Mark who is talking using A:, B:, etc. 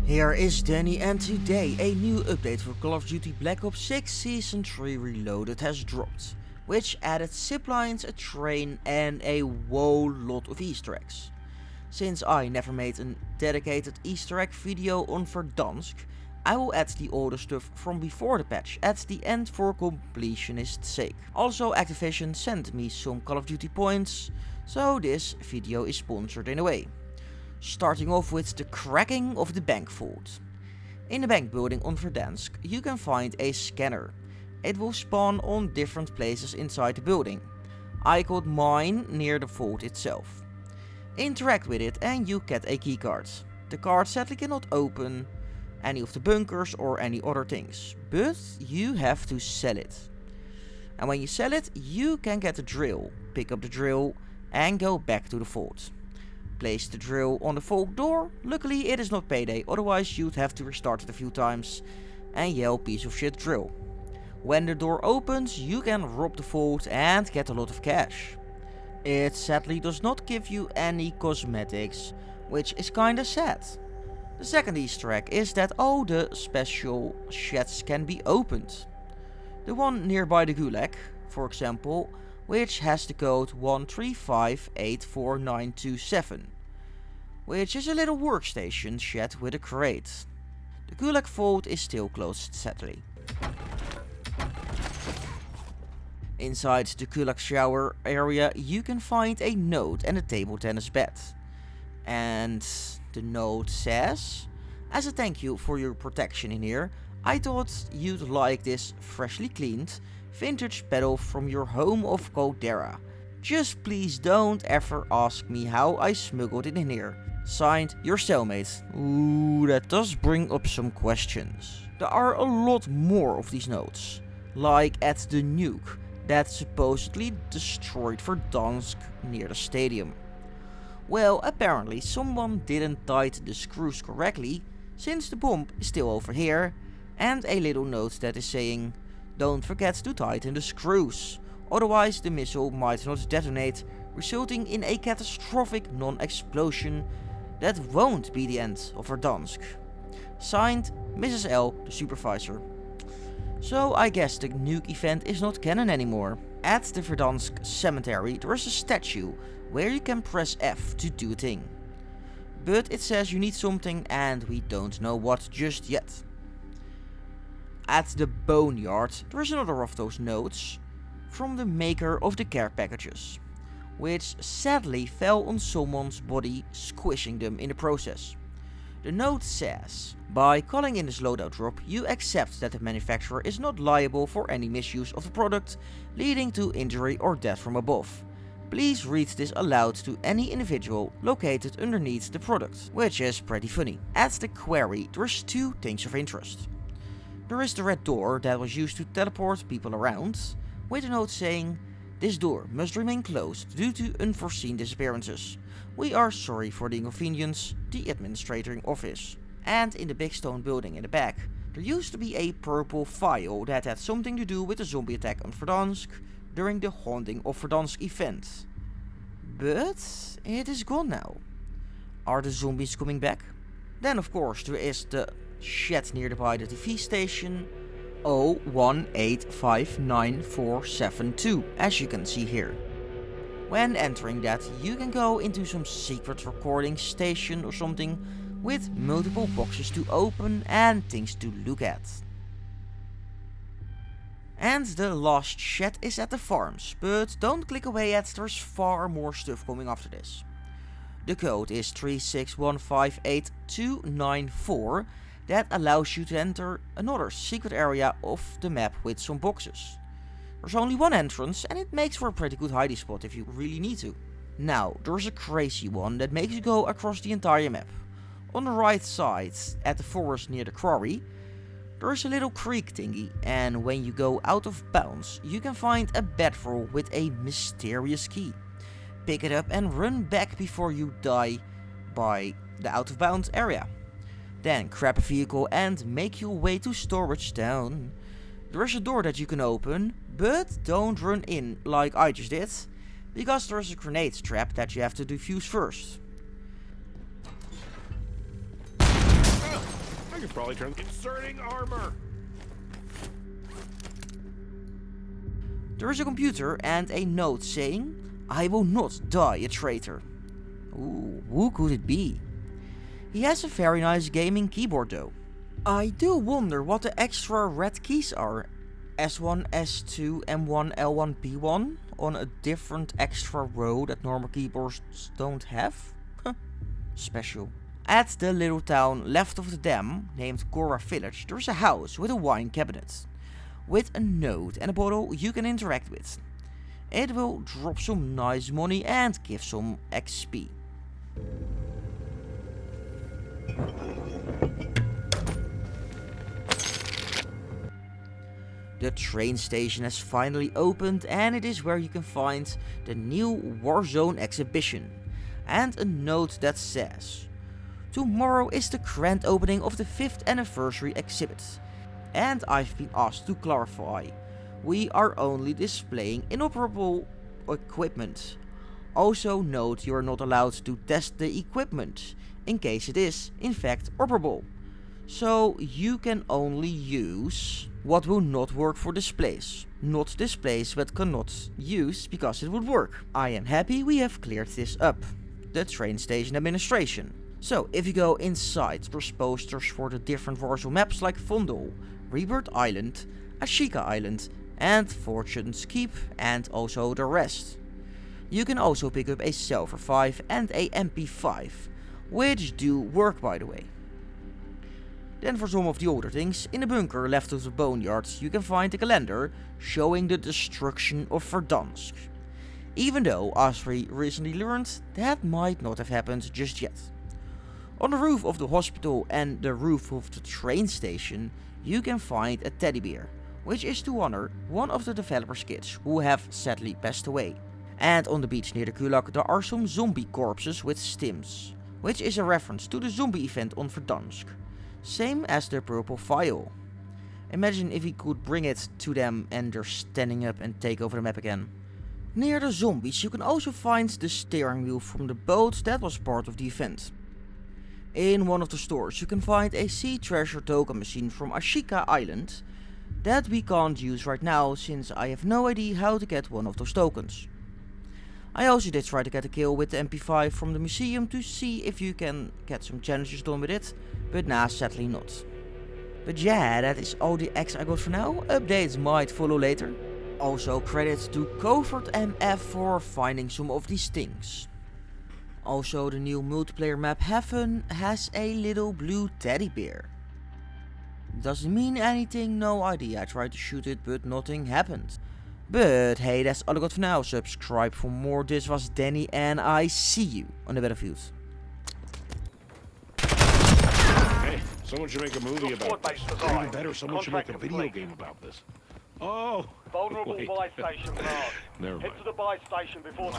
A: Here is Danny, and today a new update for Call of Duty Black Ops 6 Season 3 Reloaded has dropped, which added ziplines, a train and a whole lot of Easter eggs. Since I never made a dedicated Easter egg video on Verdansk, I will add the older stuff from before the patch at the end for completionist's sake. Also, Activision sent me some Call of Duty points, so this video is sponsored in a way. Starting off with the cracking of the bank vault. In the bank building on Verdansk you can find a scanner. It will spawn on different places inside the building. I got mine near the vault itself. Interact with it and you get a keycard. The card sadly cannot open any of the bunkers or any other things, but you have to sell it. And when you sell it you can get the drill, pick up the drill and go back to the vault. Place the drill on the vault door. Luckily it is not payday, otherwise you'd have to restart it a few times and yell piece of shit drill. When the door opens you can rob the vault and get a lot of cash. It sadly does not give you any cosmetics, which is kinda sad. The second Easter egg is that all the special sheds can be opened. The one nearby the gulag, for example, which has the code 1358497, which is a little workstation shed with a crate. The gulag vault is still closed sadly. Inside the gulag shower area you can find a note and a table tennis bed. And the note says, as a thank you for your protection in here, I thought you'd like this freshly cleaned vintage pedal from your home of Caldera. Just please don't ever ask me how I smuggled it in here. Signed, your cellmate. Ooh, that does bring up some questions. There are a lot more of these notes, like at the Nuke that supposedly destroyed Verdansk near the stadium. Well, apparently someone didn't tighten the screws correctly, since the bomb is still over here, and a little note that is saying, don't forget to tighten the screws, otherwise the missile might not detonate, resulting in a catastrophic non-explosion that won't be the end of Verdansk. Signed, Mrs. L, the supervisor. So I guess the Nuke event is not canon anymore. At the Verdansk cemetery there is a statue where you can press F to do a thing. But it says you need something and we don't know what just yet. At the boneyard there is another of those notes from the maker of the care packages, which sadly fell on someone's body, squishing them in the process. The note says, by calling in this loadout drop you accept that the manufacturer is not liable for any misuse of the product leading to injury or death from above. Please read this aloud to any individual located underneath the product, which is pretty funny. At the quarry there's two things of interest. There is the red door that was used to teleport people around, with a note saying, this door must remain closed due to unforeseen disappearances. We are sorry for the inconvenience, the administrating office. And in the big stone building in the back, there used to be a purple file that had something to do with the zombie attack on Verdansk during the Haunting of Verdansk event. But it is gone now. Are the zombies coming back? Then of course there is the shed nearby the TV station 018594772, as you can see here. When entering that you can go into some secret recording station or something with multiple boxes to open and things to look at. And the last shed is at the farms, but don't click away yet, there's far more stuff coming after this. The code is 361589294 that allows you to enter another secret area of the map with some boxes. There's only one entrance and it makes for a pretty good hiding spot if you really need to. Now there's a crazy one that makes you go across the entire map. On the right side at the forest near the quarry there's a little creek thingy, and when you go out of bounds you can find a bedroll with a mysterious key. Pick it up and run back before you die by the out of bounds area. Then grab a vehicle and make your way to Storage Town. There is a door that you can open, but don't run in like I just did, because there is a grenade trap that you have to defuse first.
B: could probably turn. Inserting armor.
A: There is a computer and a note saying, "I will not die a traitor." Ooh, who could it be? He has a very nice gaming keyboard though. I do wonder what the extra red keys are. S1, S2, M1, L1, P1 on a different extra row that normal keyboards don't have? Special. At the little town left of the dam, named Cora Village, there is a house with a wine cabinet. With a note and a bottle you can interact with. It will drop some nice money and give some XP. The train station has finally opened and it is where you can find the new Warzone exhibition. And a note that says, "Tomorrow is the grand opening of the 5th anniversary exhibit. And I've been asked to clarify, we are only displaying inoperable equipment. Also note you are not allowed to test the equipment, in case it is, in fact, operable. So you can only use what will not work for displays. Not displays that cannot use because it would work. I am happy we have cleared this up." The train station administration. So if you go inside, there's posters for the different Warzone maps like Vondel, Rebirth Island, Ashika Island and Fortune's Keep and also the rest. You can also pick up a Silver 5 and a MP5, which do work by the way. Then for some of the older things, in the bunker left of the boneyard you can find a calendar showing the destruction of Verdansk. Even though, as we recently learned, that might not have happened just yet. On the roof of the hospital and the roof of the train station you can find a teddy bear, which is to honor one of the developers' kids who have sadly passed away. And on the beach near the Gulag there are some zombie corpses with stims, which is a reference to the zombie event on Verdansk. Same as the purple vial. Imagine if we could bring it to them and they're standing up and take over the map again. Near the zombies you can also find the steering wheel from the boat that was part of the event. In one of the stores you can find a sea treasure token machine from Ashika Island that we can't use right now since I have no idea how to get one of those tokens. I also did try to get a kill with the MP5 from the museum to see if you can get some challenges done with it, but nah, sadly not. But yeah, that is all the eggs I got for now. Updates might follow later. Also credits to Covert MF for finding some of these things. Also the new multiplayer map Heaven has a little blue teddy bear. Doesn't mean anything, no idea. I tried to shoot it but nothing happened. But hey, that's all I got for now. Subscribe for more. This was Danny and I see you on the battlefield.
B: Hey, someone should make a movie about this. Or even better, someone should make a video game about this. Oh!
C: Vulnerable
B: wait.
C: buy station marked.
B: Never
C: Head
B: mind.
C: to the buy station before